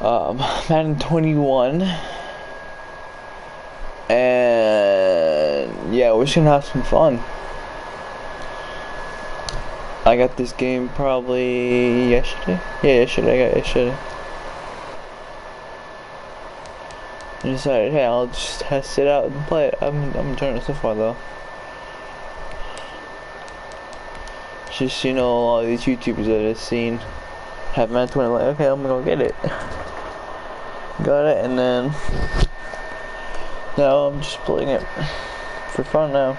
Madden 21, and yeah, we're just gonna have some fun. I got this game probably yesterday. Yeah, yesterday. I got yesterday. I decided, hey, I'll just test it out and play it. I'm enjoying it so far though. Just, you know, all these YouTubers that I've seen have Madden 20, like, okay, I'm gonna go get it. Got it, and then now I'm just playing it for fun now.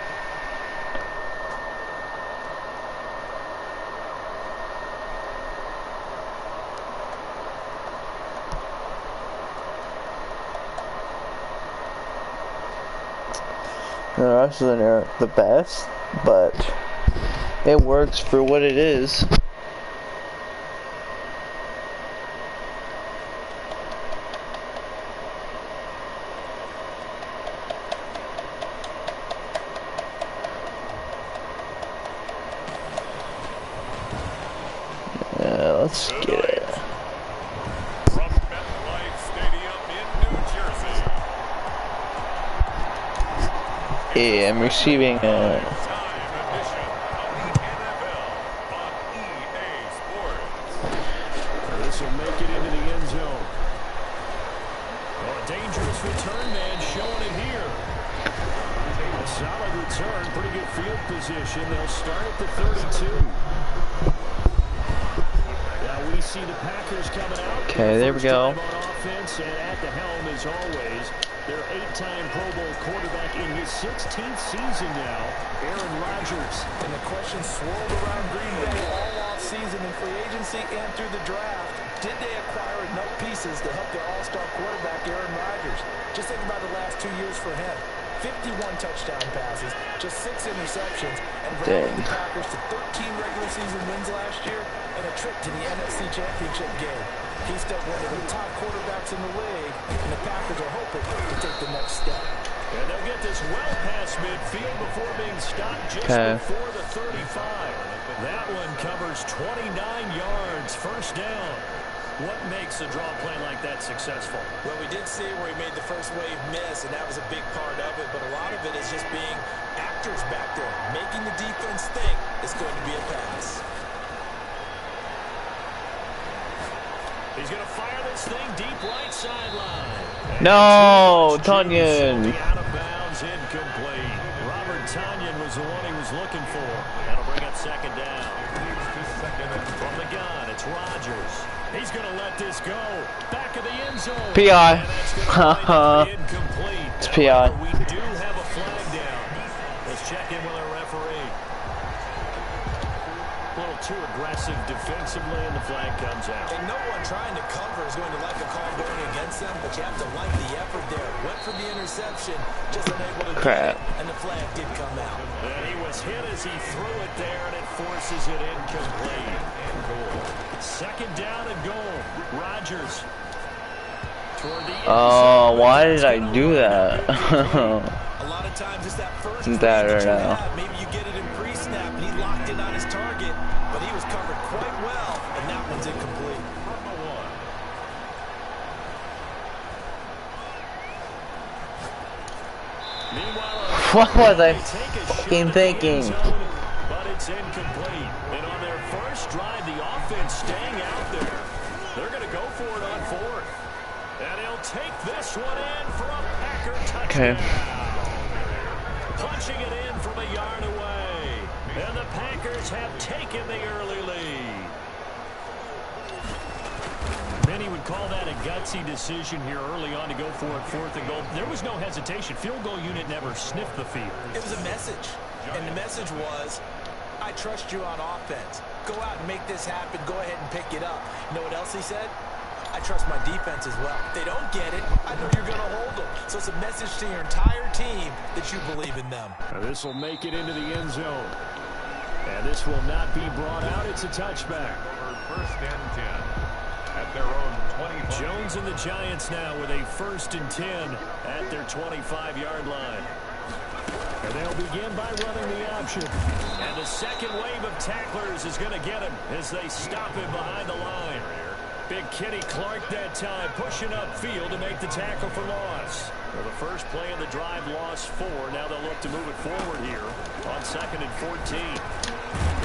The rest of them aren't the best, but it works for what it is. Let's get it. From MetLife Stadium in New Jersey. Yeah, I'm receiving Time edition of the NFL on EA Sports. This will make it into the end zone. Well, a dangerous return man showing it here. A solid return, pretty good field position. They'll start at the 32. We see the Packers coming out. Okay, there we go. On offense, and at the helm, as always, their 8-time Pro Bowl quarterback in his 16th season now, Aaron Rodgers. And the question swirled around Green Bay all off season in free agency and through the draft. Did they acquire enough pieces to help their all-star quarterback, Aaron Rodgers? Just think about the last 2 years for him. 51 touchdown passes, just 6 interceptions, and brought the Packers to 13 regular season wins last year and a trip to the NFC Championship game. He's still one of the top quarterbacks in the league, and the Packers are hoping to take the next step. And they'll get this well past midfield before being stopped just before the 35. That one covers 29 yards, first down. What makes a draw play like that successful? Well, we did see where he made the first wave miss, and that was a big part of it, but a lot of it is just being actors back there, making the defense think it's going to be a pass. He's going to fire this thing deep right sideline. No, Tunyon. Out of bounds, incomplete. Robert Tunyon was the one he was looking for. That'll bring up second down. From the gun, it's Rodgers. He's going to let this go. Back of the end zone. PI. Incomplete. It's PI. We do have a flag down. Let's check in with our referee. A little too aggressive defensively, and the flag comes out. And no one trying to cover is going to like a call going against them, but you have to like the effort there. Went for the interception, just unable to get it, and the flag did come out. And he was hit as he threw it there, and it forces it incomplete. Second down and goal. Rodgers. Oh, why did I do that? A lot of times it's that first that or no? Maybe you get it in pre-snap, and he locked in on his target, but he was covered quite well, and that one's incomplete. What was I fucking thinking? But it's incomplete. And on their first drive, the offense staying out there. They're going to go for it on fourth. And he'll take this one in for a Packer touchdown. Okay. Punching it in from a yard away. And the Packers have taken the early lead. Many would call that a gutsy decision here early on to go for it, fourth and goal. There was no hesitation. Field goal unit never sniffed the field. It was a message, and the message was, I trust you on offense. Go out and make this happen. Go ahead and pick it up. You know what else he said? I trust my defense as well. If they don't get it, I know you're going to hold them. So it's a message to your entire team that you believe in them. This will make it into the end zone. And this will not be brought out. It's a touchback. First and 10 at their own 25. Jones and the Giants now with a 1st and 10 at their 25-yard line. And they'll begin by running the option. And the second wave of tacklers is going to get him as they stop him behind the line. Big Kitty Clark that time, pushing upfield to make the tackle for loss. Well, the first play of the drive lost 4. Now they'll look to move it forward here on 2nd and 14.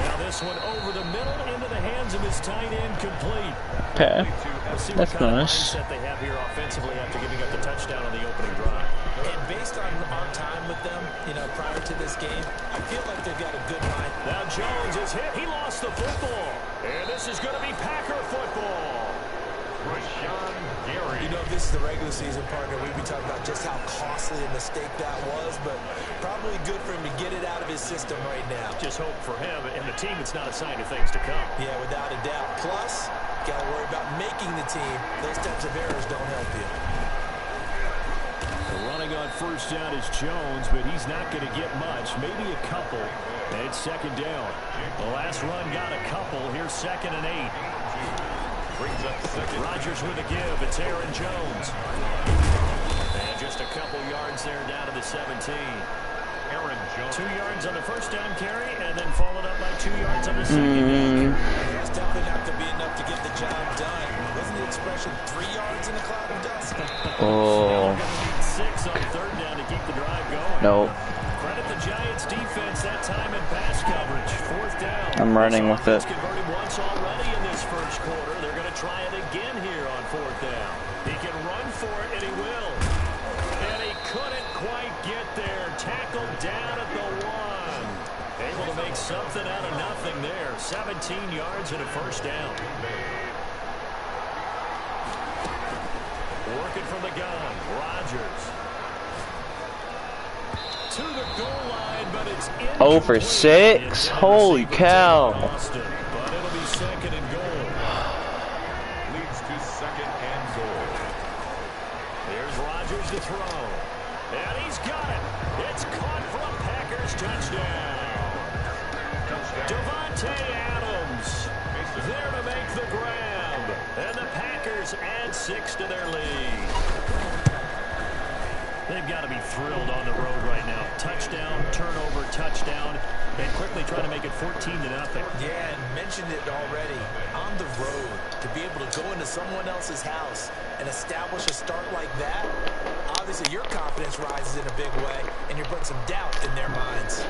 Now this one over the middle into the hands of his tight end, complete. Okay, We'll see that's what kind nice. of mindset they have here offensively after giving up the touchdown on the opening drive. And based on our time with them, you know, prior to this game, I feel like they've got a good mind. Now Jones is hit. He lost the football. And this is going to be Packer football. Rashawn Gary. You know, if this is the regular season, partner, we'd be talking about just how costly a mistake that was, but probably good for him to get it out of his system right now. Just hope for him and the team it's not a sign of things to come. Yeah, without a doubt. Plus, got to worry about making the team. Those types of errors don't help you. Running on first down is Jones, but he's not going to get much, maybe a couple. And it's 2nd down. The last run got a couple. Here's 2nd and 8. Brings up 2nd. Rodgers with a give. It's Aaron Jones. And just a couple yards there down to the 17. Aaron Jones. 2 yards on the first down carry, and then followed up by 2 yards on the second down carry. That's definitely not going to be enough to get the job done. Wasn't the expression 3 yards in a cloud of dust? Oh, 6 on 3rd down to keep the drive going. no. Credit the Giants defense that time in pass coverage. 4th down. I'm running with it. Converted once already in this first quarter. They're going to try it again here on 4th down. He can run for it, and he will. And he couldn't quite get there. Tackled down at the 1. Able to make something out of nothing there. 17 yards and a first down. Working from the gun. Rodgers. To the goal line, but it's incomplete. 0 for 6? Holy cow. Austin, but it'll be 2nd and goal. Leads to 2nd and goal. Here's Rodgers to throw. And he's got it. It's caught for a Packers touchdown. Devontae Adams there to make the grab. And the Packers add 6 to their lead. They've got to be thrilled on the road right now. Touchdown, turnover, touchdown, and quickly trying to make it 14-0. Yeah, and mentioned it already. On the road, to be able to go into someone else's house and establish a start like that, obviously your confidence rises in a big way, and you're putting some doubt in their minds.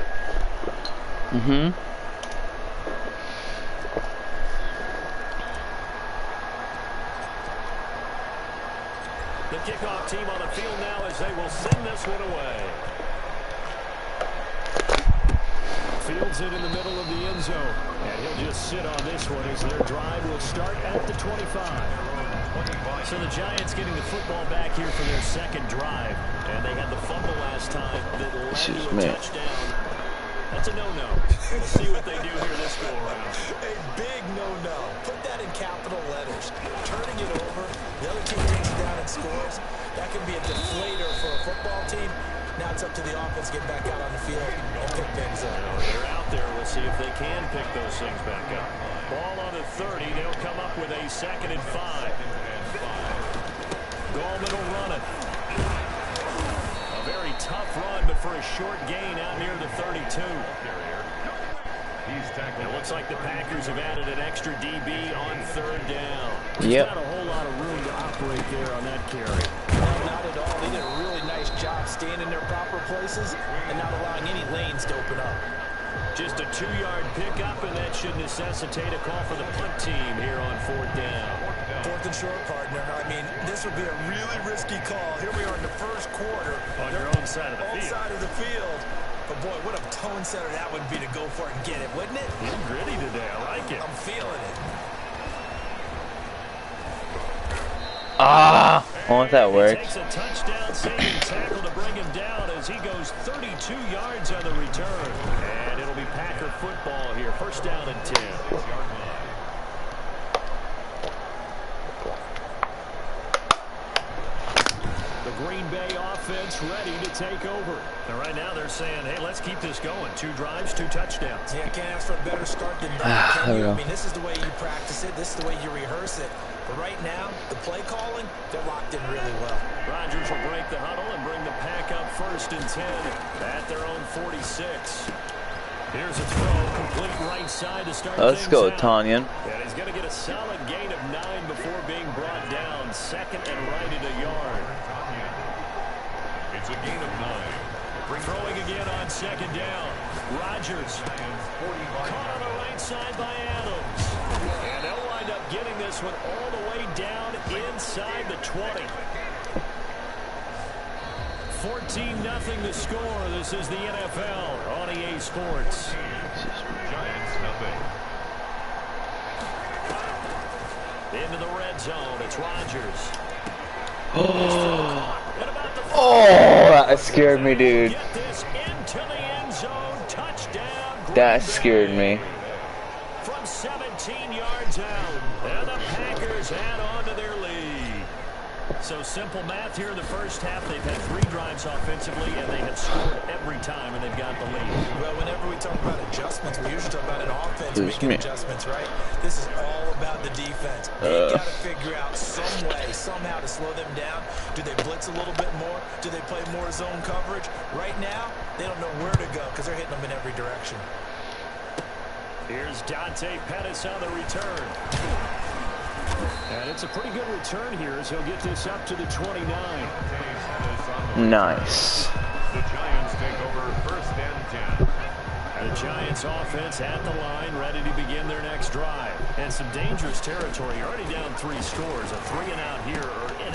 The kickoff team on the field now as they will send this one away. Fields it in the middle of the end zone. And he'll just sit on this one as their drive will start at the 25. So the Giants getting the football back here for their 2nd drive. And they had the fumble last time that led to a touchdown. That's a no-no. We'll see what they do here this go around. A big no-no. Put that in capital letters. Turning it over, the other team takes it down and scores. That can be a deflator for a football team. Now it's up to the offense to get back out on the field and pick things up. They're out there. We'll see if they can pick those things back up. Ball on the 30. They'll come up with a 2nd and 5. Gallman will run it. A very tough run, but for a short gain out near the 32. It looks like the Packers have added an extra DB on 3rd down. Yep. Not a whole lot of room to operate there on that carry. Well, not at all. They did a really nice job staying in their proper places and not allowing any lanes to open up. Just a 2-yard pickup, and that should necessitate a call for the punt team here on 4th down. 4th and short, partner. I mean, this would be a really risky call. Here we are in the first quarter. On your own side of the field. Side of the field. But, boy, what a tone setter that would be to go for it and get it, wouldn't it? He's gritty today. I like it. I'm feeling it. Ah, oh, that He worked. takes a touchdown saving tackle to bring him down as he goes 32 yards on the return. And it'll be Packer football here. 1st down and 10. The Green Bay offense ready to take over. And right now they're saying, hey, let's keep this going. 2 drives, 2 touchdowns. Yeah, can't ask for a better start than that. There we go. I mean, this is the way you practice it. This is the way you rehearse it. But right now, the play calling, they're locked in really well. Rodgers will break the huddle and bring the pack up 1st and 10 at their own 46. Here's a throw, complete right side to start Let's things go, out. Tanyan. And he's going to get a solid gain of 9 before being brought down. Second and right at a yard. It's a gain of 9. Throwing again on second down. Rodgers caught on the right side by Adams. And they'll wind up getting this one all the way down inside the 20. 14-0 the score. This is the NFL on EA Sports. Giants nothing. Into the red zone. It's Rodgers. Oh, that scared me, dude. Get this into the end zone. Touchdown. That scared me. From 17 yards out. And the Packers add on to their lead. So simple math here in the first half. They've had 3 drives offensively, and they have scored every time, and they've got the lead. Well, whenever we talk about adjustments, we usually talk about an offense making adjustments, right? This is all about the defense. They've got to figure out some way, somehow to slow them down. Do they blitz a little bit more? Do they play more zone coverage? Right now, they don't know where to go because they're hitting them in every direction. Here's Dante Pettis on the return. And it's a pretty good return here as he'll get this up to the 29. Nice. The Giants take over first and 10. The Giants offense at the line, ready to begin their next drive. And some dangerous territory. Already down 3 scores. A 3-and-out here. And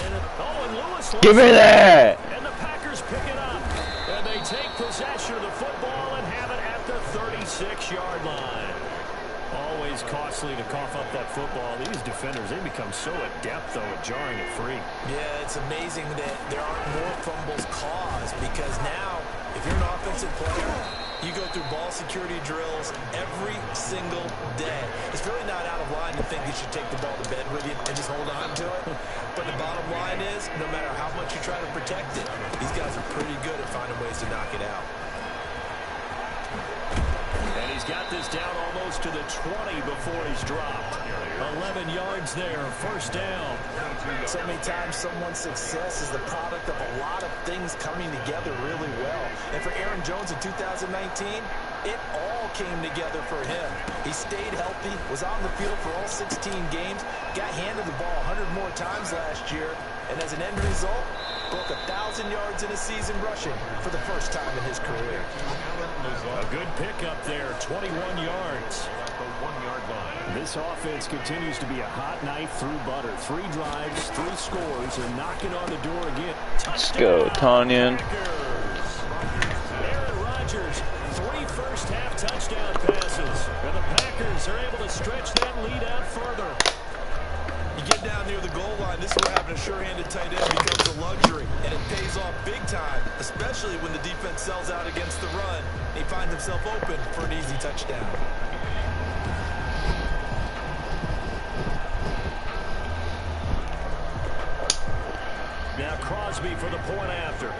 Lewis. Give me that. And the Packers pick it up. And they take possession of the football and have it at the 36-yard line. Always costly to cough up that football. These defenders, they become so adept, though, at jarring it free. Yeah, it's amazing that there aren't more fumbles caused because now, if you're an offensive player, you go through ball security drills every single day. It's really not out of line to think you should take the ball to bed with you and just hold on to it. But the bottom line is, no matter how much you try to protect it, these guys are pretty good at finding ways to knock it out. And he's got this down almost to the 20 before he's dropped. 11 yards there, first down. So many times someone's success is the product of a lot of things coming together really well. And for Aaron Jones in 2019, it all came together for him. He stayed healthy, was on the field for all 16 games, got handed the ball 100 more times last year, and as an end result, broke 1,000 yards in a season rushing for the first time in his career. A good pickup there, 21 yards. This offense continues to be a hot knife through butter. 3 drives, 3 scores, and knocking on the door again. Let's go, Tanyan. Aaron Rodgers, 3 first-half touchdown passes. And the Packers are able to stretch that lead out further. You get down near the goal line, this is where having a sure-handed tight end becomes a luxury, and it pays off big time, especially when the defense sells out against the run. He finds himself open for an easy touchdown. Now Crosby for the point after.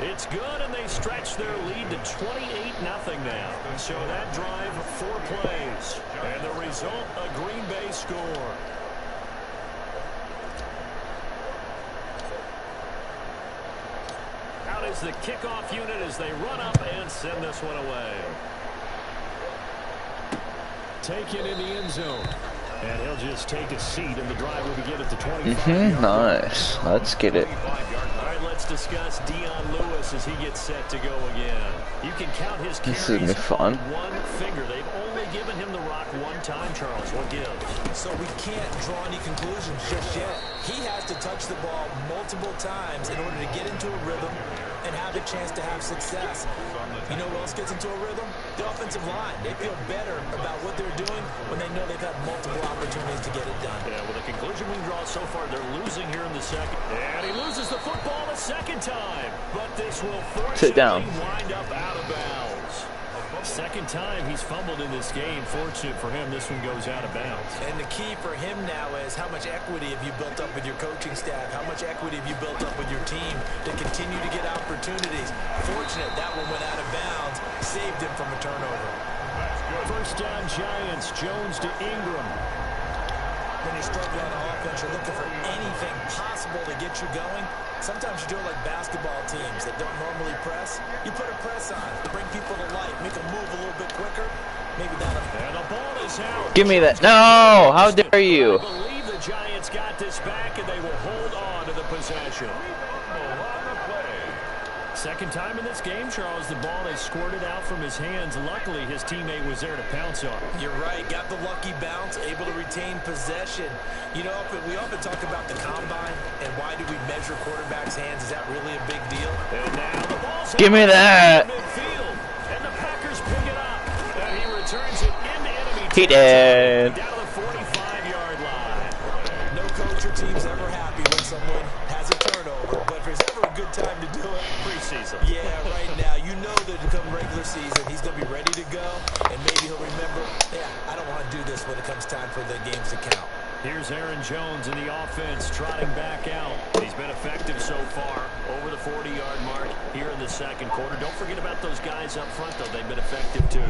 It's good, and they stretch their lead to 28-0 now. So that drive, 4 plays. And the result, a Green Bay score. Out is the kickoff unit as they run up and send this one away. Taken in the end zone. And he'll just take a seat, and the drive will begin at the 25-yard line. Nice. Let's get it. All right, let's discuss Dion Lewis as he gets set to go again. You can count his This carries is gonna be fun. on one finger. They've only given him the rock one time, Charles. What gives? So we can't draw any conclusions just yet. He has to touch the ball multiple times in order to get into a rhythm and have a chance to have success. You know who else gets into a rhythm? The offensive line. They feel better about what they're doing when they know they've had multiple opportunities to get it done. Yeah, well, the conclusion we draw so far, they're losing here in the second. And he loses the football a second time. But this will fortunately wind up out of bounds. Second time he's fumbled in this game. Fortunate for him, this one goes out of bounds. And the key for him now is how much equity have you built up with your coaching staff? How much equity have you built up with your team to continue to get opportunities? Fortunate that one went out of bounds, saved him from a turnover. First down, Giants. Jones to Ingram. when you're struggling on offense, you're looking for anything possible to get you going. Sometimes you do it like basketball teams that don't normally press. You put a press on, bring people to life, make them move a little bit quicker. Maybe that'll... And the ball is out. Give me that. No! How dare you? I believe the Giants got this back, and they will hold on to the possession. Second time in this game, Charles, the ball has squirted out from his hands. Luckily, his teammate was there to pounce on it. You're right. Got the lucky bounce, able to retain possession. You know, we often talk about the combine and why do we measure quarterbacks' hands. Is that really a big deal? And now the ball's Give me that. Midfield, and the Packers pick it up. And he returns it into enemy He did. down to the 45-yard line. No coach or team's ever happy when someone has a turnover, but if there's ever a good time to do it, Preseason. yeah, right now. You know that come regular season, he's going to be ready to go, and maybe he'll remember, yeah, I don't want to do this when it comes time for the games to count. Here's Aaron Jones in the offense trotting back out. He's been effective so far, over the 40-yard mark here in the second quarter. Don't forget about those guys up front, though. They've been effective, too.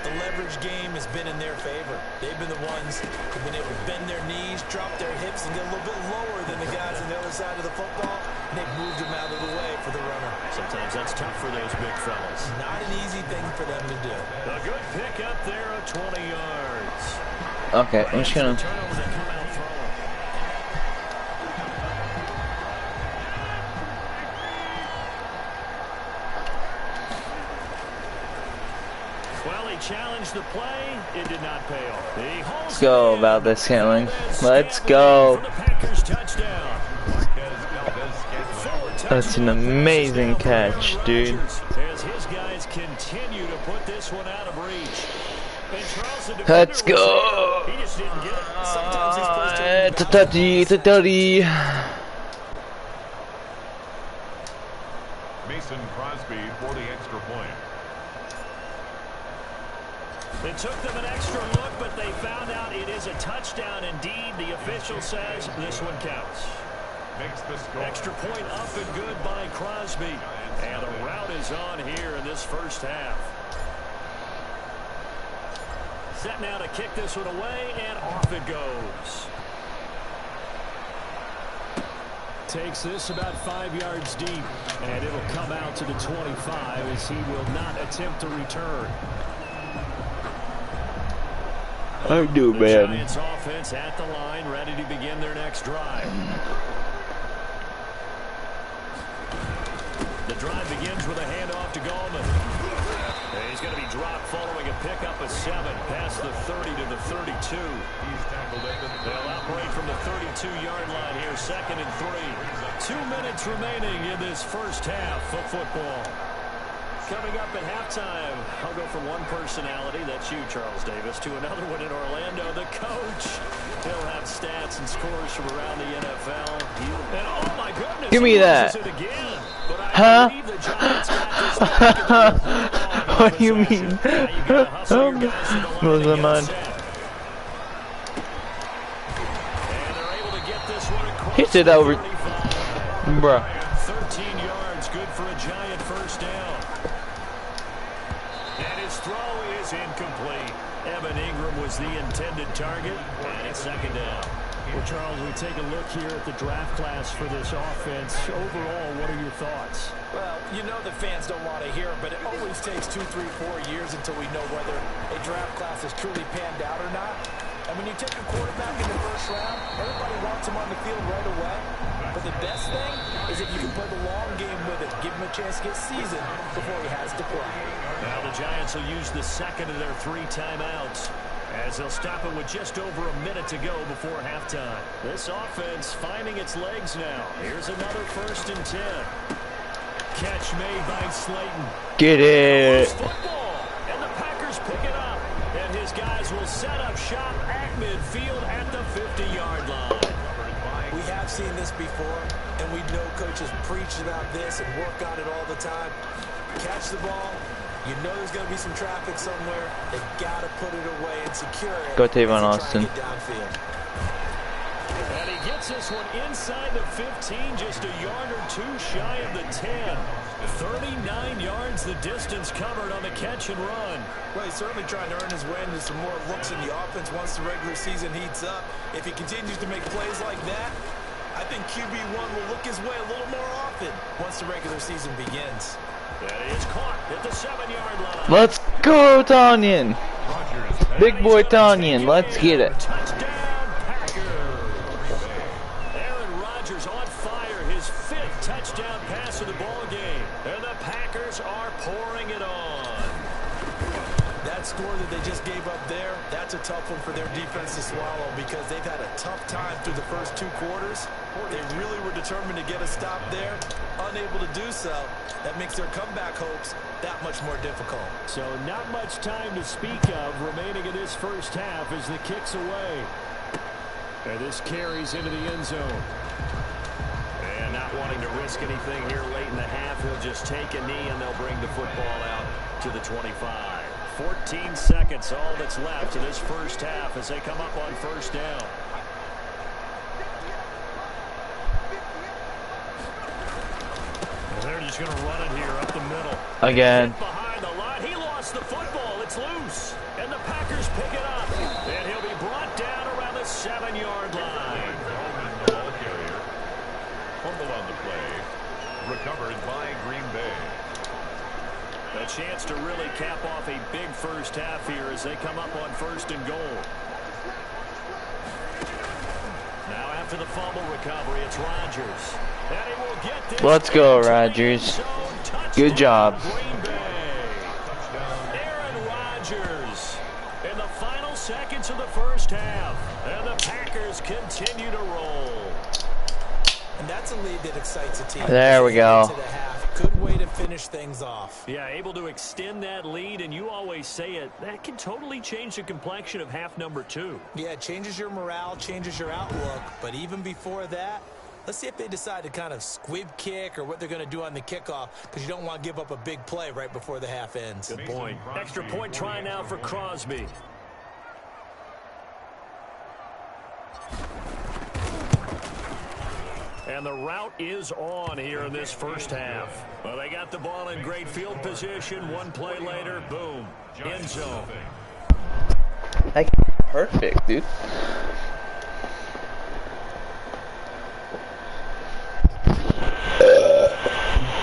The leverage game has been in their favor. They've been the ones who've been able to bend their knees, drop their hips, and get a little bit lower than the guys on the other side of the football, and they've moved them out of the way for the runner. Sometimes that's tough for those big fellas. Not an easy thing for them to do. A good pick up there of 20 yards. Okay, I'm just gonna. Turnover to come out throwing. Well, he challenged the play. It did not pay off. Let's go about this, Scantling. Let's go. That's an amazing catch, dude. As his guys continue to put this one out of reach. Let's go. He just didn't get it. Sometimes he's supposed to It's a tutty. It's a tutty. Mason Crosby for the extra point. It took them an extra look, but they found out it is a touchdown indeed. The official says this one counts. Makes the score. Extra point up and good by Crosby. And the route is on here in this first half. Set now to kick this one away, and off it goes. Takes this about 5 yards deep, and it'll come out to the 25 as he will not attempt to return. I do, The man. Giants offense at the line, ready to begin their next drive. The drive begins with a handoff to Gallman. And he's going to be dropped following a pickup of 7 past the 30 to the 32. He's tackled at the They'll operate from the 32-yard line here, 2nd and 3. 2 minutes remaining in this first half of football. Coming up at halftime, I'll go from one personality, that's you, Charles Davis, to another one in Orlando, the coach. He'll have stats and scores from around the NFL. And oh my goodness, Give me that. It again. But I Huh? believe the Giants got this back. What do you mean? Now you gotta hustle your guys to the line Blows to my get mind. set. And they're able to get this one across He said that over. 35. Bruh. 13 yards, good for a Giant first down. And his throw is incomplete. Evan Ingram was the intended target, and it's 2nd down. Well, Charles, we take a look here at the draft class for this offense. Overall, what are your thoughts? Well, you know the fans don't want to hear it, but it always takes 2, 3, 4 years until we know whether a draft class is truly panned out or not. And when you take a quarterback in the first round, everybody wants him on the field right away. But the best thing is that you can play the long game with it, give him a chance to get seasoned before he has to play. Now the Giants will use the second of their 3 timeouts, as they'll stop it with just over a minute to go before halftime. This offense finding its legs now. Here's another 1st and 10. Catch made by Slayton. Get it. Football, and the Packers pick it up. And his guys will set up shop at midfield at the 50-yard line. We have seen this before, and we know coaches preach about this and work on it all the time. Catch the ball. You know there's going to be some traffic somewhere. They've got to put it away and secure it. Go Tavon as they try and Austin. get downfield. And he gets this one inside the 15, just a yard or two shy of the 10. 39 yards the distance covered on the catch and run. Well, he's certainly trying to earn his way into some more looks in the offense once the regular season heats up. If he continues to make plays like that, I think QB1 will look his way a little more often once the regular season begins. That is caught at the 7-yard line. Let's go, Tanyan. Big boy Tanyan. Let's get it. Touchdown, Packers. Aaron Rodgers on fire, his 5th touchdown pass of the ball game. And the Packers are pouring it on. That score that they just gave up there, that's a tough one for their defense to swallow because they've had a tough time through the first 2 quarters. They really were determined to get a stop there, unable to do so. That makes their comeback hopes that much more difficult. So not much time to speak of remaining in this first half as the kick's away. And this carries into the end zone. And not wanting to risk anything here late in the half, he'll just take a knee and they'll bring the football out to the 25. 14 seconds, all that's left in this first half as they come up on first down. And they're just going to run it here up the middle. Again. Behind the line, he lost the football. It's loose. And the Packers pick it up. And he'll be brought down around the 7-yard line. The ball carrier. Fumble on the play. Recovered by Green Bay. A chance to really cap off a big first half here as they come up on 1st and goal. Now after the fumble recovery, it's Rodgers. And he will get this. Let's go, Rodgers. Good job. Green Bay. Aaron Rodgers in the final seconds of the first half. And the Packers continue to roll. And that's a lead that excites a team. There we go. Good way to finish things off. Yeah, able to extend that lead, and you always say it, that can totally change the complexion of half number 2. Yeah, it changes your morale, changes your outlook. But even before that, let's see if they decide to kind of squib kick or what they're going to do on the kickoff, because you don't want to give up a big play right before the half ends. Good point. Extra point try now for Crosby. And the route is on here in this first half. Well, they got the ball in great field position. One play later, boom, end zone. Like, perfect, dude.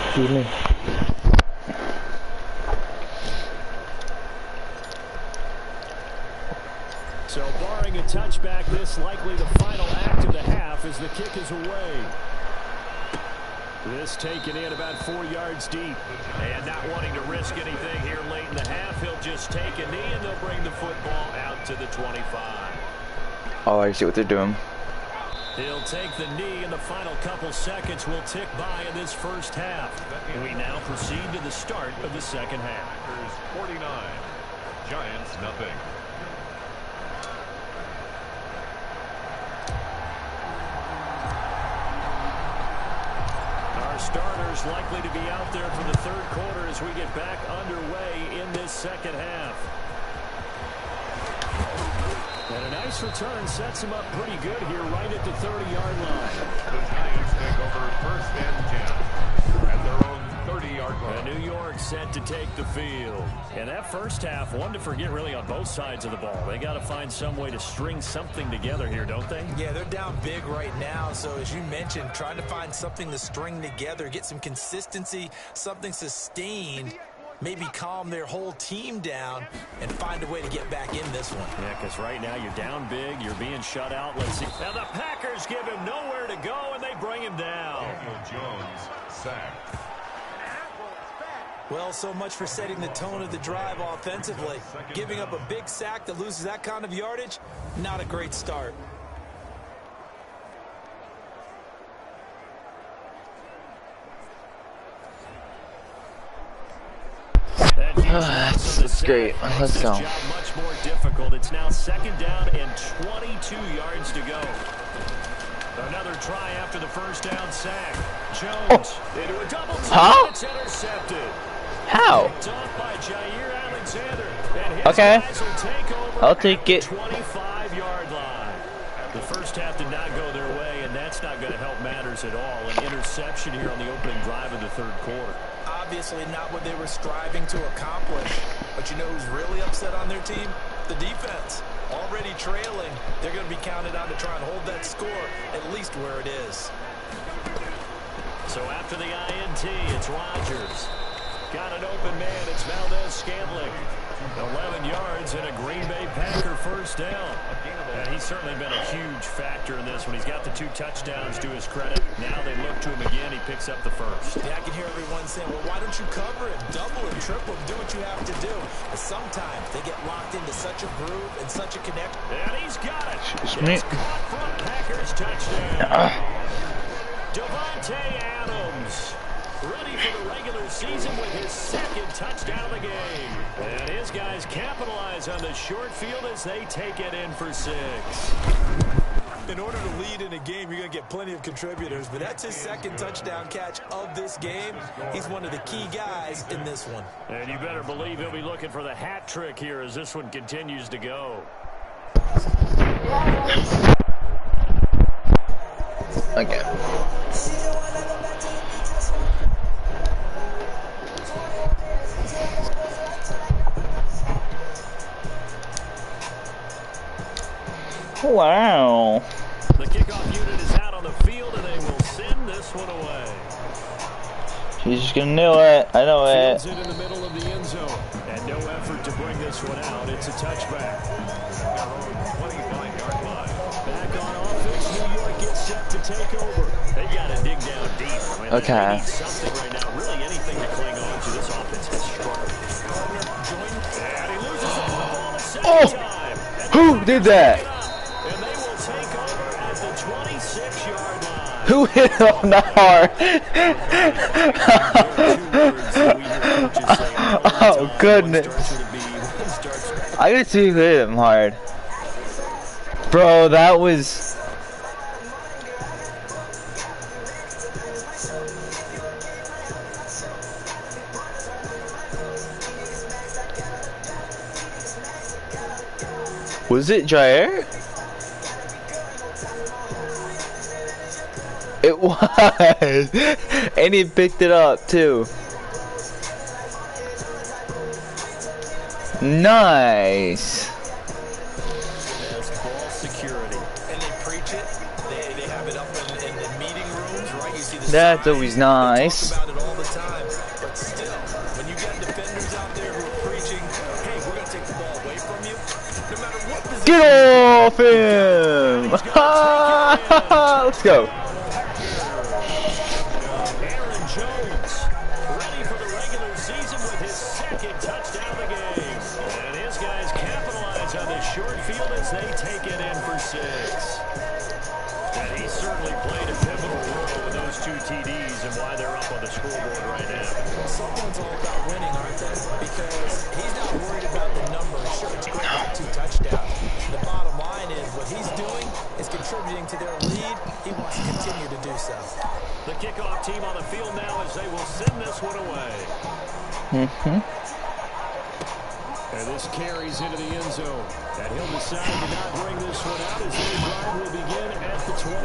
Excuse me. So barring a touchback, this likely the final act of the half as the kick is away. This taken in about 4 yards deep. And not wanting to risk anything here late in the half, he'll just take a knee and they'll bring the football out to the 25. Oh, I see what they're doing. He'll take the knee, and the final couple seconds will tick by in this first half. We now proceed to the start of the second half. Packers 49, Giants nothing. Our starters likely to be out there for the third quarter as we get back underway in this second half. And a nice return sets him up pretty good here right at the 30-yard line. The Giants take over 1st and 10 at their own 30-yard line. And New York set to take the field. And that first half, one to forget really on both sides of the ball. They got to find some way to string something together here, don't they? Yeah, they're down big right now. So as you mentioned, trying to find something to string together, get some consistency, something sustained, maybe calm their whole team down and find a way to get back in this one. Yeah, because right now you're down big, you're being shut out. Let's see. Now the Packers give him nowhere to go, and they bring him down. Daniel Jones sacked. Well, so much for setting the tone of the drive offensively. Giving up a big sack that loses that kind of yardage, not a great start. That's great. Let's go. Much more difficult. It's now 2nd down and 22 yards to go. Another try after the first down sack. Jones into a double team. Huh? It's intercepted. How? Picked off by Jair Alexander. And his Okay. guys will take over I'll take at the it. 25-yard line. The first half did not go their way, and that's not going to help matters at all. An interception here on the opening drive of the third quarter. Obviously not what they were striving to accomplish. But you know who's really upset on their team? The defense. Already trailing. They're going to be counted on to try and hold that score at least where it is. So after the INT, it's Rodgers. Got an open man. It's Valdez-Scantling. 11 yards and a Green Bay Packer first down. And he's certainly been a huge factor in this one. He's got the 2 touchdowns to his credit. Now they look to him again. He picks up the first. Yeah, I can hear everyone saying, well, why don't you cover him? Double him, triple him, do what you have to do. But sometimes they get locked into such a groove and such a connection. And he's got it. It's caught for a Packers touchdown. Devontae Adams. Ready for the regular season with his second touchdown of the game. And his guys capitalize on the short field as they take it in for 6. In order to lead in a game, you're going to get plenty of contributors, but that's his second touchdown catch of this game. He's one of the key guys in this one. And you better believe he'll be looking for the hat trick here as this one continues to go. Okay. Wow. The kickoff unit is out on the field, and they will send this one away. She's just gonna know it. I know it. Fields it in the middle of the end zone, and no effort to bring this one out. It's a touchback. 25-yard line. Back on offense, New York gets set to take over. They got to dig down deep. I mean, Okay. They need something right now. Really, anything to cling on to. This offense has struggled. And he loses the football the second time. Who did that? And they will take over at the 26-yard line. Who hit him that hard? Oh goodness! I could see who hit him hard, bro. That was. Was it Jair? It was, and he picked it up too. Nice. That's ball security. And they preach it. They have it up in the meeting rooms, right? You see the That's signs. always nice. They talk about it all the time. But still, when you got defenders out there who are preaching, hey, we're going to take the ball away from you, no matter what position. Get off him! Let's go. Aaron Jones, ready for the regular season with his second touchdown of the game. And his guys capitalize on the short field as they take it in for 6. And he certainly played a pivotal role with those 2 TDs and why they're up on the scoreboard right now. Well, someone's all about winning, aren't they? Because he's not worried about the numbers. Sure, it's great to have 2 touchdowns. The bottom line is what he's doing is contributing to their lead. He wants to continue to do so. The kickoff team on the field now as they will send this one away. And this carries into the end zone. And he'll decide to not bring this one out as their drive will begin at the 25.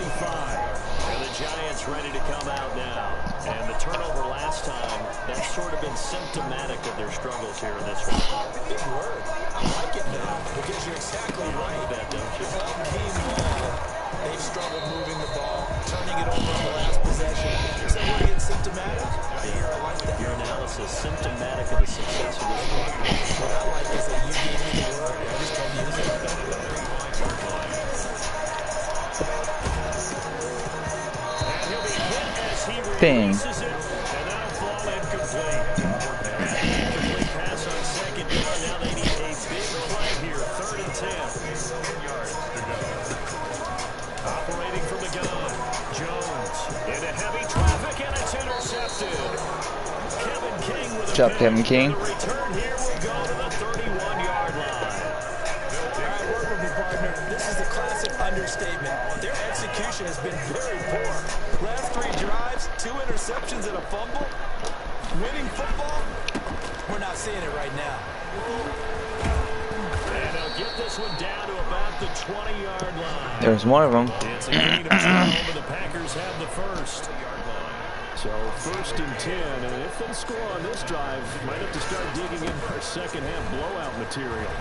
And the Giants ready to come out now. And the turnover last time, that's sort of been symptomatic of their struggles here in this one. Big word. I like it now because you're exactly right. That, don't you? All game long, they've struggled moving the ball, turning it over on the last possession. So we're getting symptomatic. I like that. Your analysis symptomatic of the success of this one. What I like is that you gave me the word. I just told you this is Dang. And that'll fall incomplete. Incomplete pass on second down. Now they need a big play here. 3rd and 10. 10 yards to go. Operating from the gun. Jones into heavy traffic, and it's intercepted. Kevin King with a Good job, Kevin King. The return here will go to the 31-yard line. all right, work with me, partner. This is a classic understatement. Their execution has been very poor. Last 3 drives, 2 interceptions and a fumble. Winning football, we're not seeing it right now. And they'll get this one down to about the 20-yard line. There's more of them. It's a gain of 12, but the Packers have the first. So 1st and 10, and if they score on this drive, might have to start digging in for second half blowout material.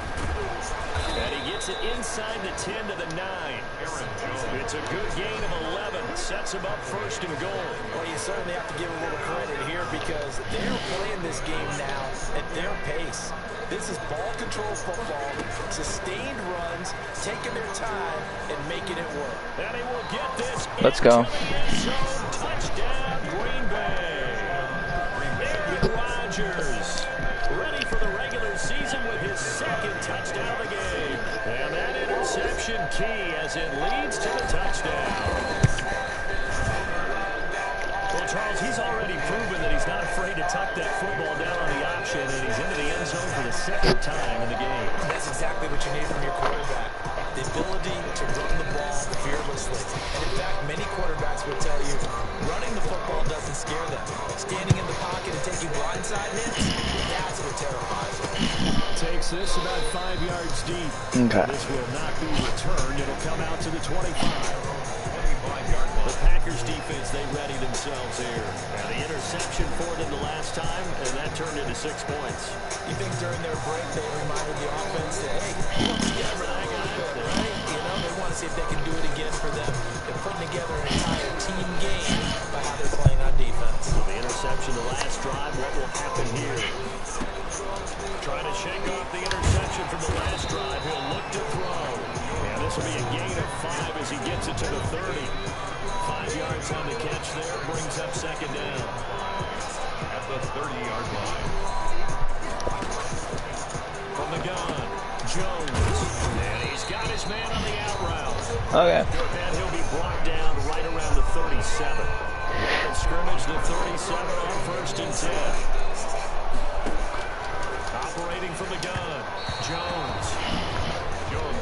And he gets it inside the 10 to the 9. It's a good gain of 11. Sets him up 1st and goal. Well, you certainly have to give a little credit here because they're playing this game now at their pace. This is ball control football, sustained runs, taking their time, and making it work. And he will get this. Let's go. Touchdown, Green Bay. Aaron Rodgers, ready for the regular season with his 2nd touchdown of the game. And that interception key as it leads to the touchdown. Well, Charles, he's already proven that he's not afraid to tuck that football down on the option, and he's into the end zone for the 2nd time in the game. That's exactly what you need from your quarterback. The ability to run the ball fearlessly. And in fact, many quarterbacks will tell you running the football doesn't scare them. Standing in the pocket and taking blindside hits, that's what terrifies them. Takes this about 5 yards deep. Okay. This will not be returned. It'll come out to the 25. The Packers defense, they ready themselves here. And the interception for them the last time, and that turned into 6 points. You think during their break they reminded the offense that, hey, put together that guy, right? You know, they want to see if they can do it again for them. They're putting together an entire team game by how they're playing on defense. So the interception the last drive, what will happen here? Trying to shake off the interception from the last drive. He'll look to throw. And this will be a gain of 5 as he gets it to the 30. 5 yards on the catch there, brings up 2nd down. At the 30-yard line. From the gun, Jones. And he's got his man on the out route. Okay. And he'll be brought down right around the 37. Scrimmage the 37 on 1st and 10. Operating from the gun, Jones.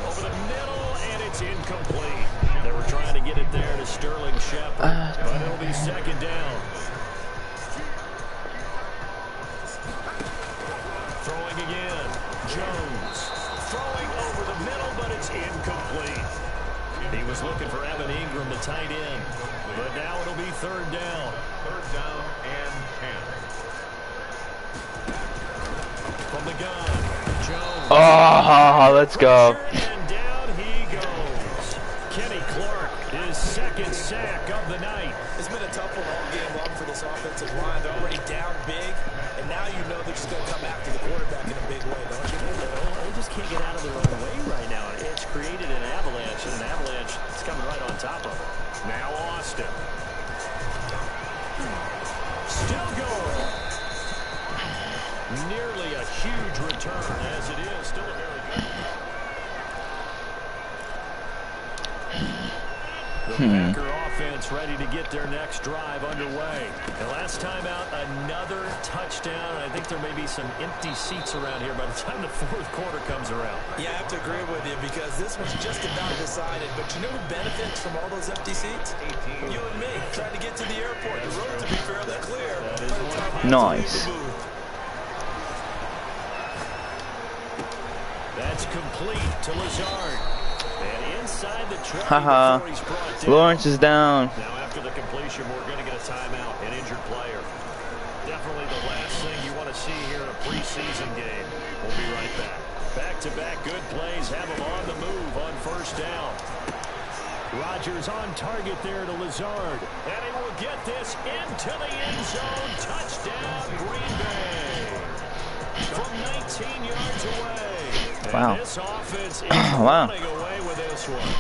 Over the middle, and it's incomplete. They were trying to get it there to Sterling Shepard, but it'll be 2nd down. Throwing again, Jones. Throwing over the middle, but it's incomplete. He was looking for Evan Ingram, the tight end, but now it'll be 3rd down. 3rd down and 10. From the gun, Jones. Oh, let's go. And down he goes. Kenny Clark, his 2nd sack of the night. It's been a tough one all game long for this offensive line. They're already down big, and now you know they're just going to come after the quarterback in a big way, don't you? They just can't get out of their own way right now. It's created an avalanche, and an avalanche is coming right on top of it. Now Austin. Still going. Nearly a huge return as it is. Still a very good. The Packer offense ready to get their next drive underway. And last time out, another touchdown. I think there may be some empty seats around here by the time the 4th quarter comes around. Yeah, I have to agree with you because this one's just about decided. But you know who benefits from all those empty seats? You and me, trying to get to the airport. The road to be fairly clear. Nice. That's complete to Lazard. And inside the 20 Haha. before he's brought down. Lawrence is down. Now after the completion, we're going to get a timeout, an injured player. Definitely the last thing you want to see here in a preseason game. We'll be right back. Back-to-back good plays have him on the move on 1st down. Rodgers on target there to Lazard. And he will get this into the end zone. Touchdown, Green Bay. From 19 yards away. Wow. And this offense is Wow. running away with this one.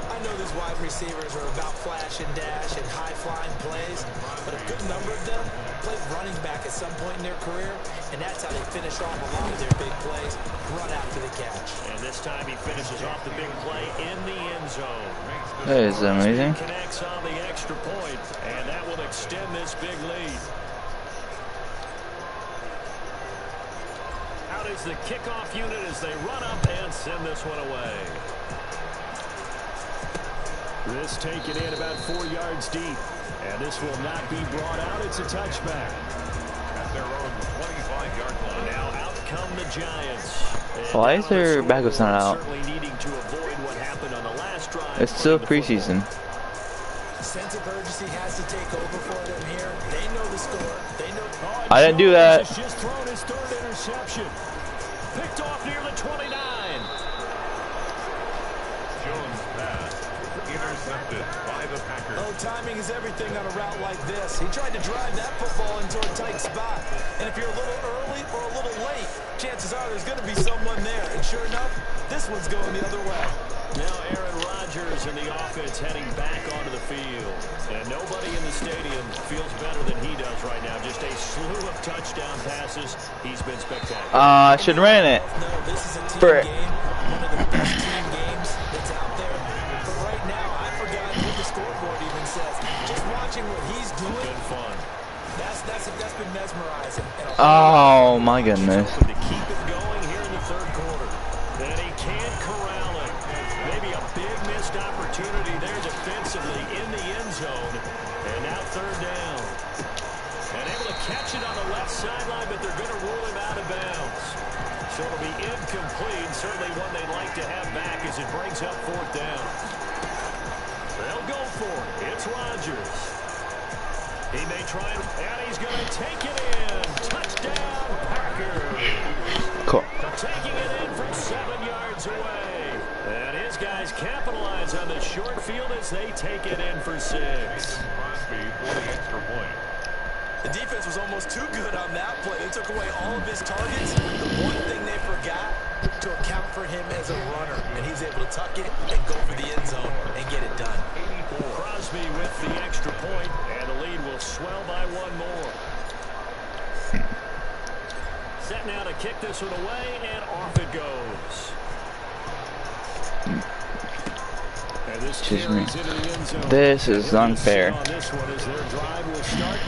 I know these wide receivers are about flash and dash and high-flying plays, but a good number of them played running back at some point in their career, and that's how they finish off a lot of their big plays, run after the catch. And this time he finishes off the big play in the end zone. That is amazing. Connects on the extra point, and that will extend this big lead. Out is the kickoff unit as they run up and send this one away. This taken in about 4 yards deep. And this will not be brought out. It's a touchback. At their own 25-yard line. Now out come the Giants. Why is their backups not out? Certainly needing to avoid what happened on the last drive. It's still preseason. Sense of urgency has to take over for them here. They know the score. They know. I didn't do that. Jones has just thrown his third interception. Picked off near the 29. Jones pass intercepted by the Packers. Oh, timing is everything on a route like this. He tried to drive that football into a tight spot. And if you're a little early or a little late, chances are there's going to be someone there. And sure enough, this one's going the other way. Now Aaron Rodgers and the offense heading back onto the field. And nobody in the stadium feels better than he does right now. Just a slew of touchdown passes. He's been spectacular. I should have ran it. No, this is a team Frick. game. One of the best team games that's out there. But right now, I've forgotten what the scoreboard even says. Just watching what he's doing, Been fun. that's been mesmerizing. And Oh my goodness. Hoping to keep it going here in the third quarter. And he can't corral it. Maybe a big missed opportunity there defensively in the end zone. And now third down. And able to catch it on the left sideline, but they're going to rule him out of bounds. So it'll be incomplete. Certainly one they'd like to have back as it brings up fourth down. They'll go for it. It's Rodgers. He may try and he's going to take it in. Touchdown, Packers. Cool. Taking it in from 7 yards away. And his guys capitalize on the short field as they take it in for 6. Crosby for the extra point. the defense was almost too good on that play. They took away all of his targets. The one thing they forgot to account for him as a runner, and he's able to tuck it and go for the end zone and get it done. Crosby with the extra point, and the lead will swell by one more. Set now to kick this one away, and off it goes. And this carries into the end zone. This is unfair. On this one as their drive will start.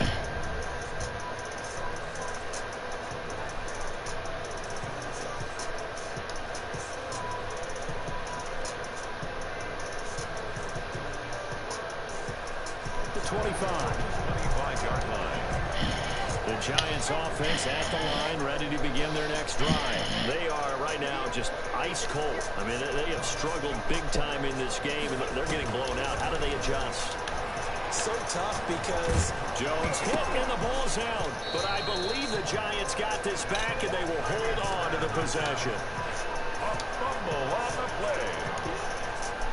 The 25-yard line. The Giants offense at the line, ready to begin their next drive. They are right now just ice cold. I mean, they have struggled big time in this game, and they're getting blown out. How do they adjust? So tough because Jones hit and the ball's out. But I believe the Giants got this back, and they will hold on to the possession. A fumble on the play.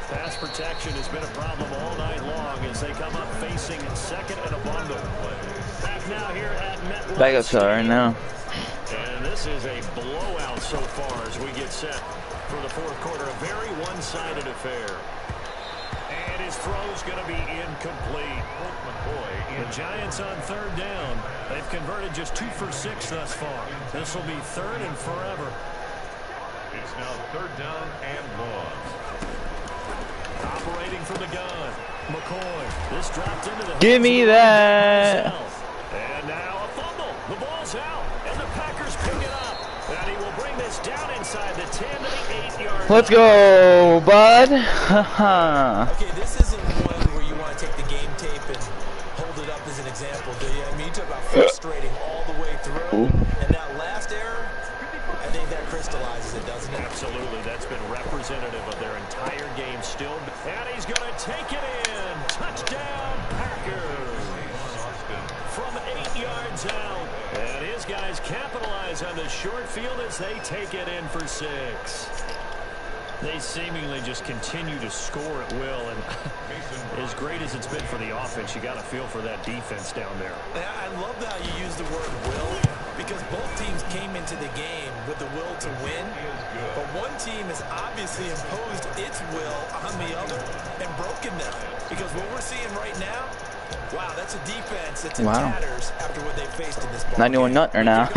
Pass protection has been a problem all night long as they come up facing second and a bundle. Back now here at MetLife. Backups are right now. And this is a blowout so far as we get set for the fourth quarter. A very one-sided affair. And his throw's going to be incomplete. The Giants on third down. They've converted just 2 for 6 thus far. This will be third and forever. It's now third down and long. Operating from the gun. McCoy. This dropped into the... Give me that. And now a fumble. The ball's out. And the Packers pick it up. And he will bring this down inside the 10 to the 8-yard line. Let's go, bud. okay, this isn't one where you want to take the game tape and hold it up as an example, do you? I mean, you talk about frustrating all the way through. And that last error, I think that crystallizes it, doesn't it? Absolutely. That's been representative of their entire game still. And he's going to take it in. Touchdown, Packers. From 8 yards out. And his guys capitalize on the short field as they take it in for 6. They seemingly just continue to score at will. And as great as it's been for the offense, you got to feel for that defense down there. I love how you use the word will, because both teams came into the game with the will to win, but one team has obviously imposed its will on the other and broken them, because what we're seeing right now, wow, that's a defense that's in tatters after what they faced in this ball. 91 nutter now.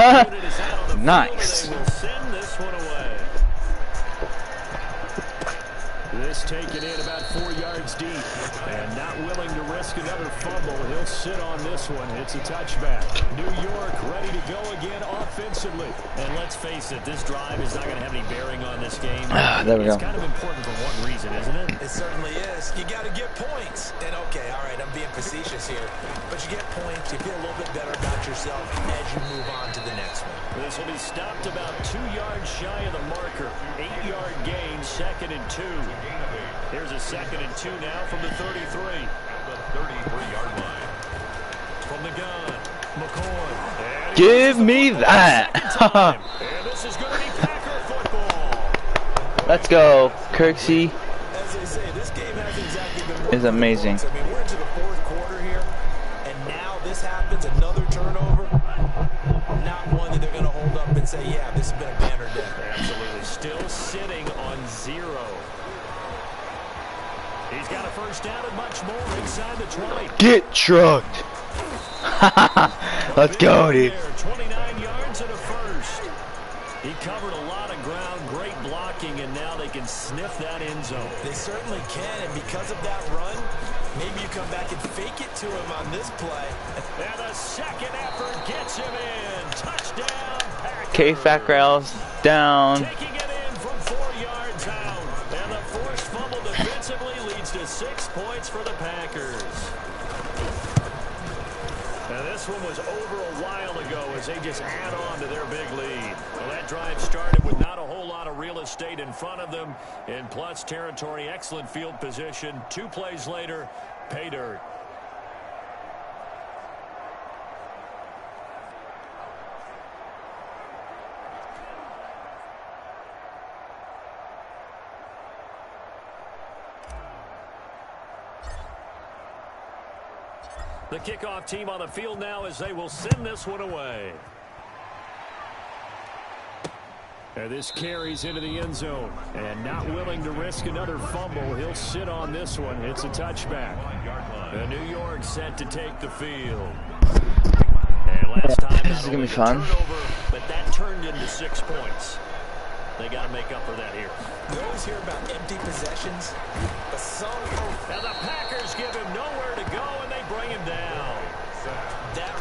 Nice. They will send this one away. This taken in about 4 yards deep, and not willing to risk risk another fumble. He'll sit on this one. It's a touchback. New York ready to go again offensively. And let's face it, this drive is not going to have any bearing on this game. There we go. It's kind of important for one reason, isn't it? It certainly is. You got to get points. And okay, all right, I'm being facetious here. But you get points, you feel a little bit better about yourself as you move on to the next one. This will be stopped about 2 yards shy of the marker. 8-yard gain, 2nd and 2. Here's a 2nd and 2 now from the 33. The 33-yard line. From the gun, McCoy. Give me that. And this is going to be Packer football. Let's go. Kirksey As they say, this game has exactly been is amazing. I mean, we're into the 4th quarter here, and now this happens, another turnover. Not one that they're going to hold up and say, yeah, this has been a banner day. Absolutely. Still sitting on 0. He's got a first down and much more inside the 20. Get trucked. Let's go, dude. 29 yards and a first. He covered a lot of ground, great blocking, and now they can sniff that end zone. They certainly can, and because of that run, maybe you come back and fake it to him on this play. And the second effort gets him in. Touchdown, Packers. K-Fac rails down. Taking it in from 4 yards out. And the forced fumble defensively leads to 6 points for the Packers. Now this one was over a while ago as they just add on to their big lead. Well, that drive started with not a whole lot of real estate in front of them. In plus territory, excellent field position. 2 plays later, pay dirt. The kickoff team on the field now as they will send this one away. And this carries into the end zone. And not willing to risk another fumble, he'll sit on this one. It's a touchback. The New York set to take the field. And last time, this is going to be fun. Turnover, but that turned into 6 points. They got to make up for that here. You always hear about empty possessions, but some... Now the Packers give him nowhere to go, and they bring him down.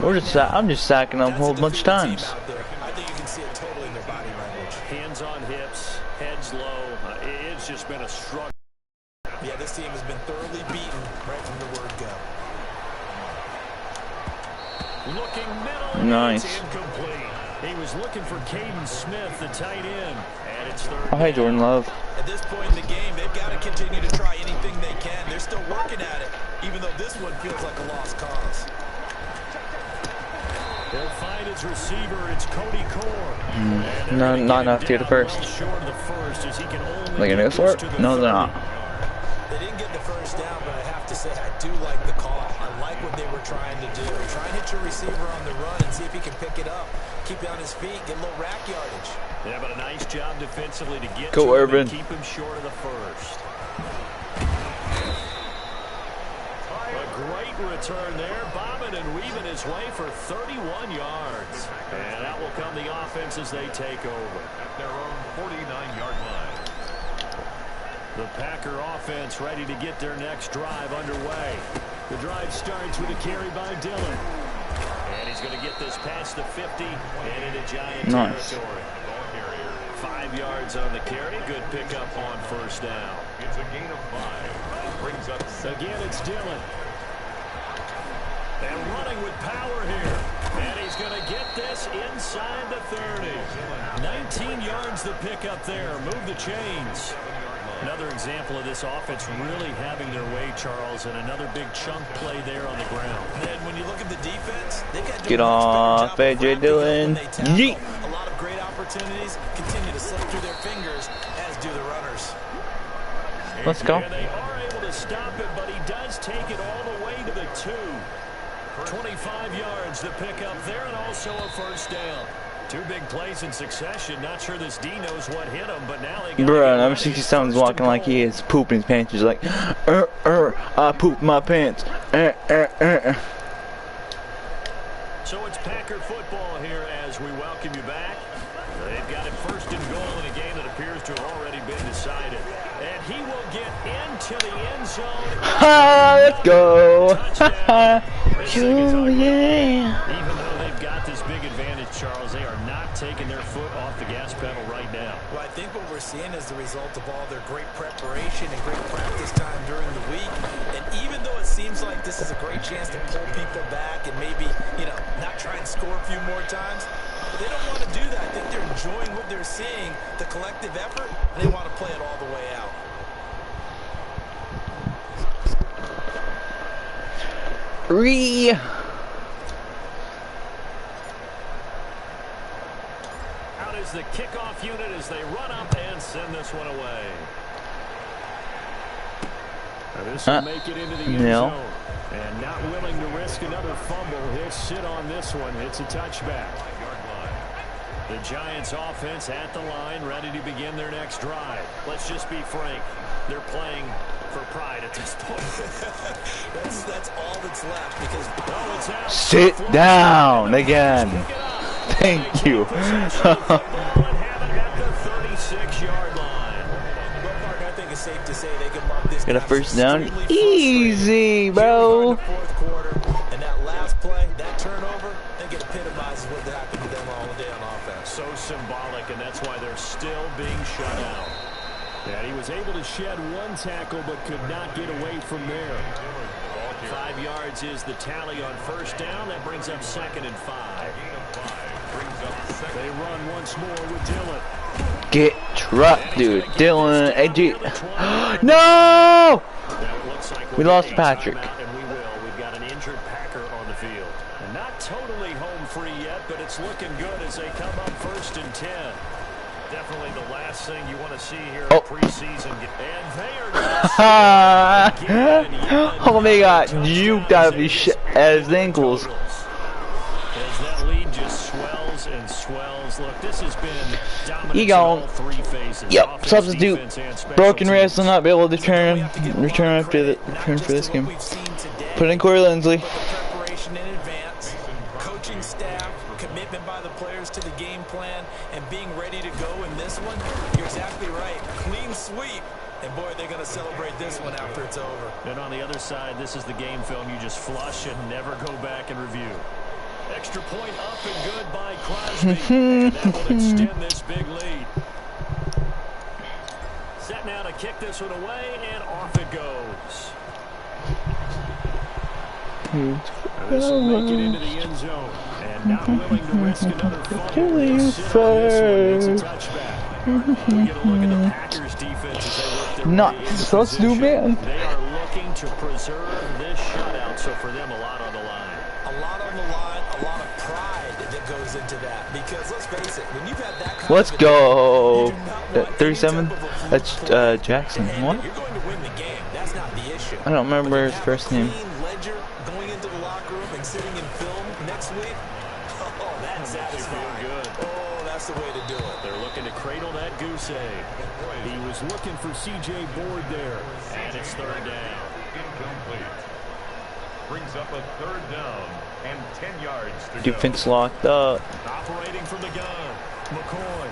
I'm just sacking them a whole bunch of times. I think you can see it totally in their body language. Hands on hips, heads low. It's just been a struggle. Yeah, this team has been thoroughly beaten right from the word go. Looking middle. Nice. It's incomplete. He was looking for Caden Smith, the tight end. And it's 3rd. Oh, hey, Jordan Love. At this point in the game, they've got to continue to try anything they can. They're still working at it, even though this one feels like a lost cause. He'll find his receiver. It's Cody Core. No, not enough to get the first. They're going to go for it? No, they're not. They didn't get the first down, but I have to say I do like the call. I like what they were trying to do. Try and hit your receiver on the run and see if he can pick it up. Keep it on his feet, get a little rack yardage. Yeah, but a nice job defensively to get Go to Urban. him and keep him short of the first. A great return there, bobbing and weaving his way for 31 yards. And that will come the offense as they take over. At their own 49-yard line. The Packer offense ready to get their next drive underway. The drive starts with a carry by Dillon. And he's going to get this past the 50 and into Giant territory. 5 yards on the carry. Good pickup on first down. It's a gain of 5. Brings up 7. Again, it's Dillon. And running with power here. And he's going to get this inside the 30. 19 yards the pickup there. Move the chains. Another example of this offense really having their way, Charles, and another big chunk play there on the ground. And when you look at the defense, they got to Get off, AJ Dillon. Yeet. A lot of great opportunities continue to slip through their fingers, as do the runners. Let's go. And they are able to stop it, but he does take it all the way to the 2. 25 yards the pickup there, and also a first down. 2 big plays in succession. Not sure this D knows what hit him, but now they got Bruh, number 67's walking like he is pooping his pants. He's like, I pooped my pants. So it's Packer football here as we welcome you back. They've got it 1st and goal in a game that appears to have already been decided. And he will get into the end zone. Ha, let's go. Touchdown. Oh, yeah. Even though they've got this big advantage, Charles, they are not taking their foot off the gas pedal right now. Well, I think what we're seeing is the result of all their great preparation and great practice time during the week. And even though it seems like this is a great chance to pull people back and maybe, not try and score a few more times, they don't want to do that. I think they're enjoying what they're seeing, the collective effort, and they want to play it all the way out. Out is the kickoff unit as they run up and send this one away. Now this will make it into the end zone. And not willing to risk another fumble, he'll sit on this one. It's a touchback. The Giants offense at the line, ready to begin their next drive. Let's just be frank. They're playing for pride at this point. that's all that's left because it's out. Sit down again. Thank you. It's safe to say they can mark this. Get a first down. Easy, bro. Fourth quarter, and that last play, that turnover, I think it epitomizes what happened to them all day on offense. So symbolic, and that's why they're still being shut out. And he was able to shed one tackle, but could not get away from there. 5 yards is the tally on first down. That brings up 2nd and 5. They run once more with Dillon. Get trucked, dude. Dylan, AG. No! We lost Patrick. And we will. We've got an injured Packer on the field. And not totally home free yet, but it's looking good as they come up 1st and 10. Definitely the last thing you want to see here in preseason. And they are Oh my God, juked out of his ankles. As that lead just swells and swells. Look, this has been dominant He in gone. all 3 phases. Yep, Offense, substitute. defense, and special Broken teams. wrist will not be able to return for this game. Put in Corey Lindsley. But the preparation in advance, coaching staff, commitment by the players to the game plan, and being ready to go in this one, you're exactly right. Clean sweep. And boy, they're going to celebrate this one after it's over. And on the other side, this is the game film you just flush and never go back and review. Extra point up and good by Crosby. And that will extend this big lead. Set now to kick this one away, and off it goes. This will make it into the end zone. And not willing to risk another fumble. He'll sit on this one. It's a touchback. We get a look at the Packers defense as they work their Not way into supposed to do, position. man. They are looking to preserve this shutout, so for them a lot on the line. A lot on the line, a lot of pride that goes into that. Because let's face it, when you've had that kind Let's of go. you do not want 37. any type of a fluke That's play Jackson. to hand What? it. You're going to win the game. That's not the issue. I don't remember his first name. Clean ledger going into the locker room and sitting in film next week. Oh, that's satisfying. Good. Oh, that's the way to do it. They're looking to cradle that goose egg. He was looking for C.J. Board there. And it's 3rd down. Incomplete. Brings up a 3rd down and 10 yards to go. Defense locked up. Operating from the gun. McCoy.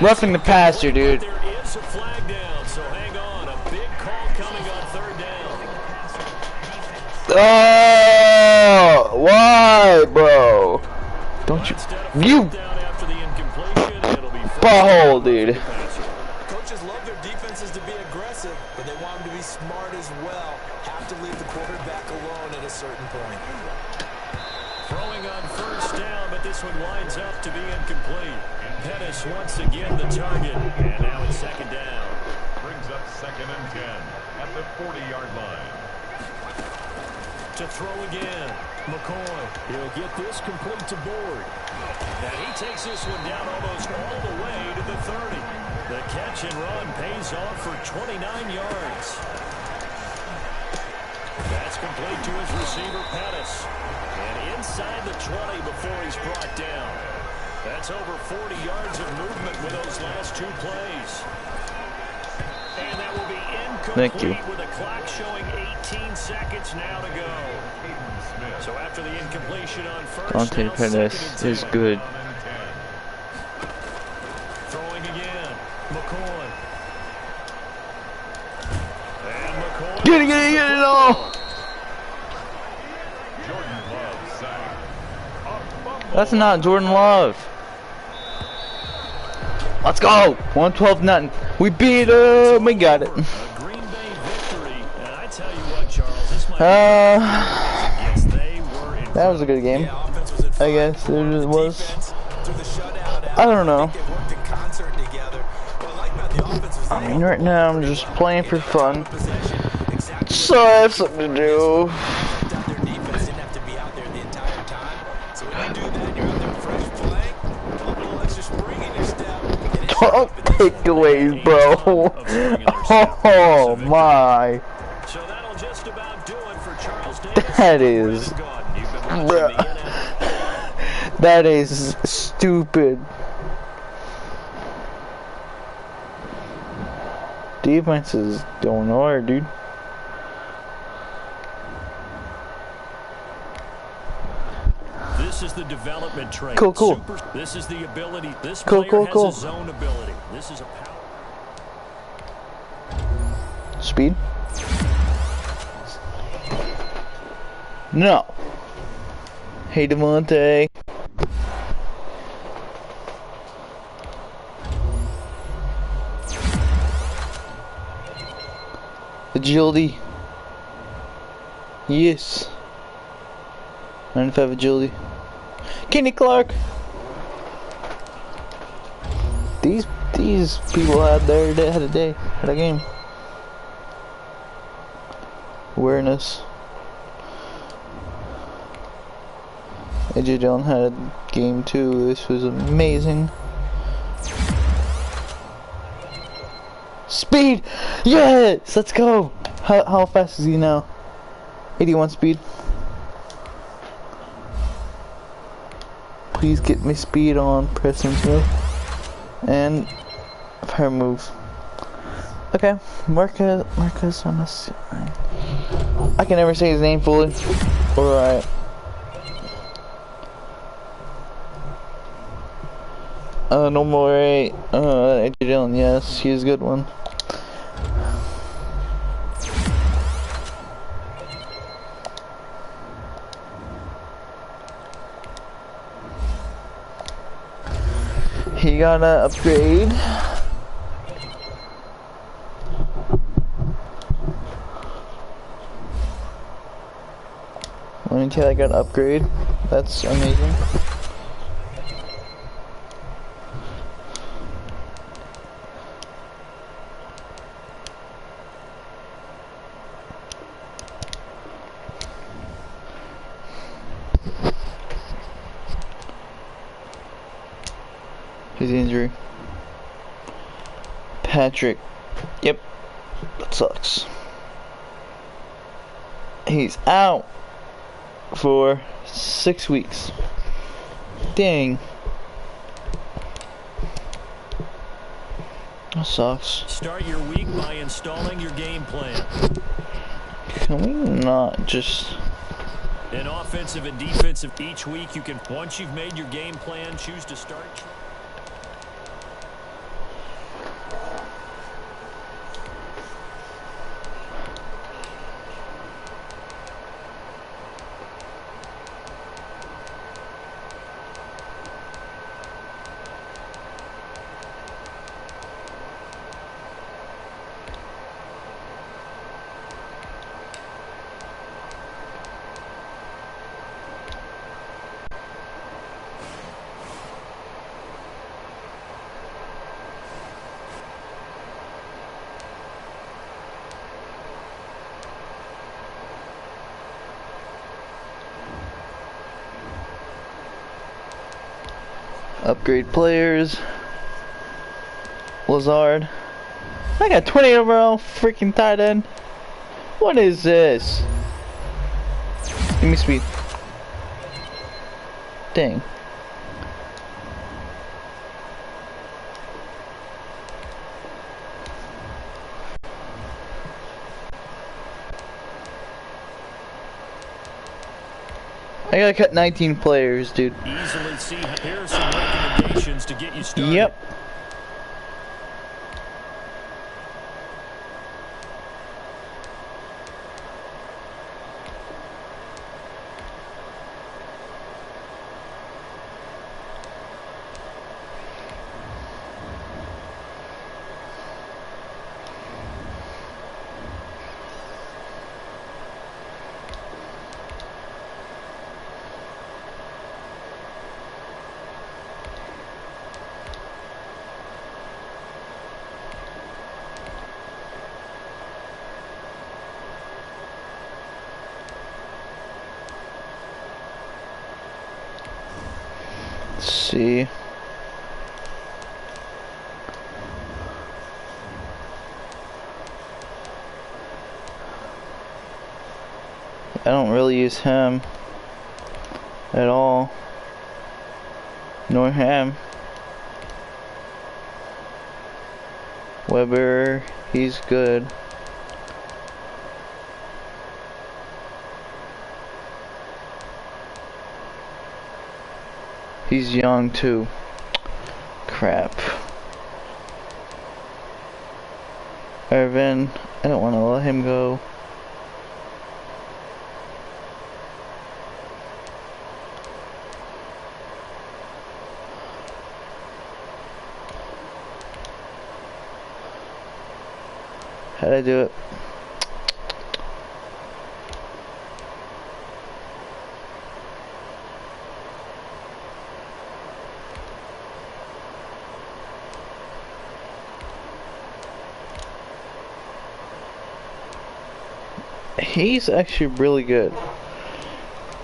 Roughing the passer, dude. There is a flag down, so hang on. A big call coming on 3rd down. Oh, why, bro? Don't you? You Down after the incompletion, it'll be butthole, dude. Coaches love their defenses to be aggressive, but they want them to be smart as well. Have to leave the quarterback alone at a certain point. Throwing on 1st down, but this one winds up to be incomplete. Pettis once again the target, and now it's 2nd down. Brings up 2nd and 10 at the 40-yard line. To throw again, McCoy. He'll get this complete to Board. And he takes this one down almost all the way to the 30. The catch and run pays off for 29 yards. That's complete to his receiver, Pettis. And inside the 20 before he's brought down. That's over 40 yards of movement with those last 2 plays. And that will be incomplete. Thank you. With a clock showing 18 seconds now to go. So after the incompletion on first, Dante now Pettis 2nd and is 10. good. Throwing again. McCoy. Get it all. Jordan Love sack. A fumble. That's not Jordan Love. Let's go. 112 nothing. We beat him. We got it. A Green Bay victory. And I tell you what, Charles, this might Uh, be they were in that was a good game. Yeah, offense was in I guess it was. defense through the shutout out. I don't know. think they worked in concert together. What I like about the offense was I mean, right now I'm just playing for fun, possession. Exactly. so I have something to do. Out their defense didn't have to be out there the entire time. So when you do that, you're out there fresh playing, a little extra spring in your step. And it's Don't takeaways, bro. Oh my. So that'll just about do it for Charles Davis. That is, You've been watching bruh. the NFL. That is stupid. Defense is going nowhere, dude. This is the development trait. Cool, cool. This is the ability. This Cool, player cool. has his own ability. This is a power. Speed? No. Hey, Devontae. Agility. Yes. 95 agility. Kenny Clark. These people had had a game. Awareness. AJ Dillon had a game too. This was amazing. Speed! Yes! Let's go! How fast is he now? 81 speed. Please get me speed on Preston Smith. And fire moves. Okay, Marcus on us. I can never say his name fully. Alright. Normal rate. AJ Dillon, yes, he's a good one. He got an upgrade. Let me tell you, I got an upgrade. That's amazing. His injury. Patrick. Yep. That sucks. He's out for 6 weeks. Dang. That sucks. Start your week by installing your game plan. Can we not just... In offensive and defensive, each week you can, once you've made your game plan, choose to start. Upgrade players. Lazard. I got 20 overall freaking tight end. What is this? Give me speed. Dang. I gotta cut 19 players, dude. Easily see, here are some recommendations to get you started. Yep. see. I don't really use him at all, nor him. Weber, he's good. He's young too. Crap. Irvin, I don't want to let him go. How'd I do it? He's actually really good.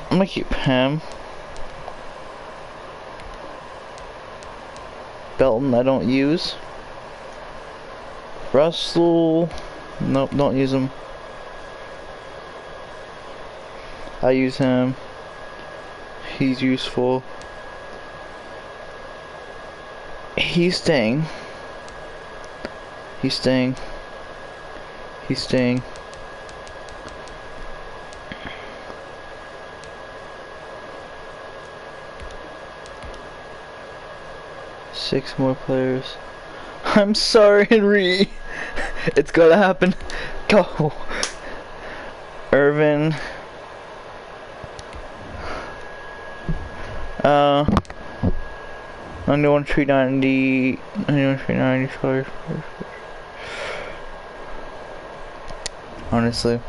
I'm gonna keep him. Belton I don't use. Russell, nope, don't use him. I use him. He's useful. He's staying. He's staying. He's staying. Six more players. I'm sorry, Henry. It's gonna happen. Go. Irvin. I'm doing 390. I'm doing 390 scores. Honestly.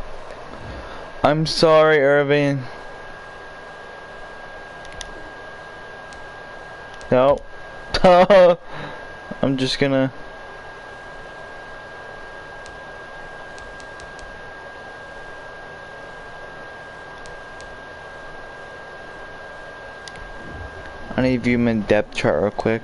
I'm sorry, Irvin. No. I'm just gonna. I need to view my depth chart real quick.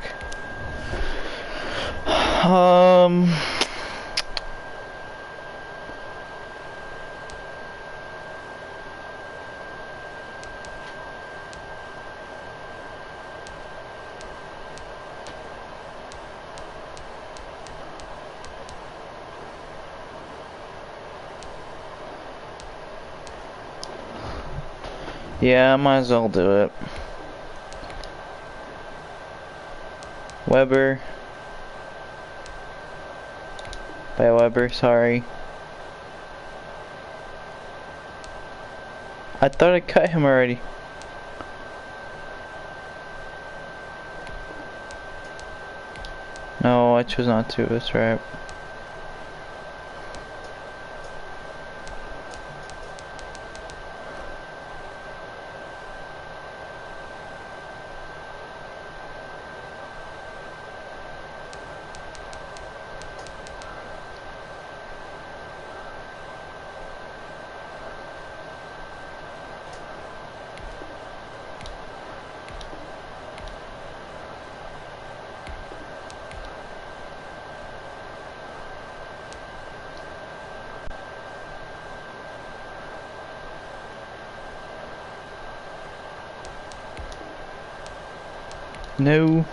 Yeah, I might as well do it. Weber. By Weber, sorry. I thought I cut him already. No, I chose not to, that's right. No.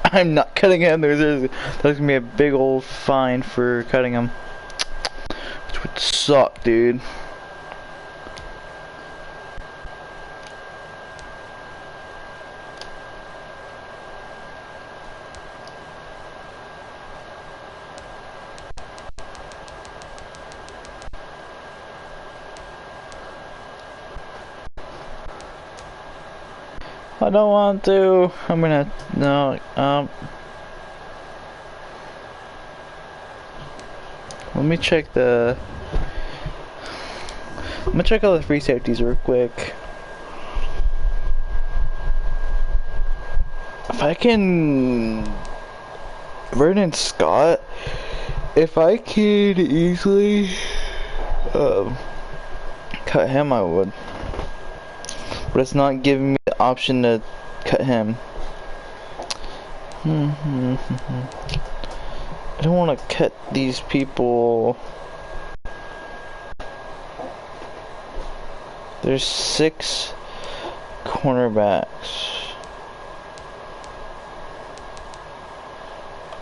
I'm not cutting him. There's gonna be a big old fine for cutting him, which would suck, dude. I don't want to. I'm gonna no. Let me check the. I'm gonna check all the free safeties real quick. If I can, Vernon Scott. If I could easily cut him, I would. But it's not giving me the option to cut him. I don't want to cut these people. There's 6 cornerbacks.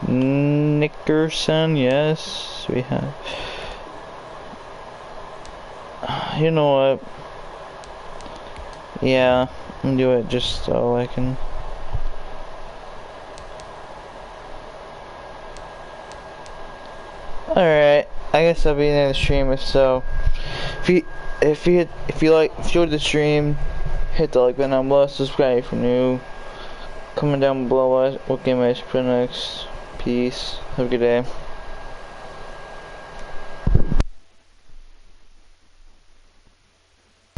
Nickerson, yes, we have. You know what? Yeah, I'm gonna do it just so I can. Alright, I guess I'll be in the stream. If so, if you enjoyed the stream, hit the like button down below, subscribe if you're new. Comment down below what game I should play next. Peace. Have a good day.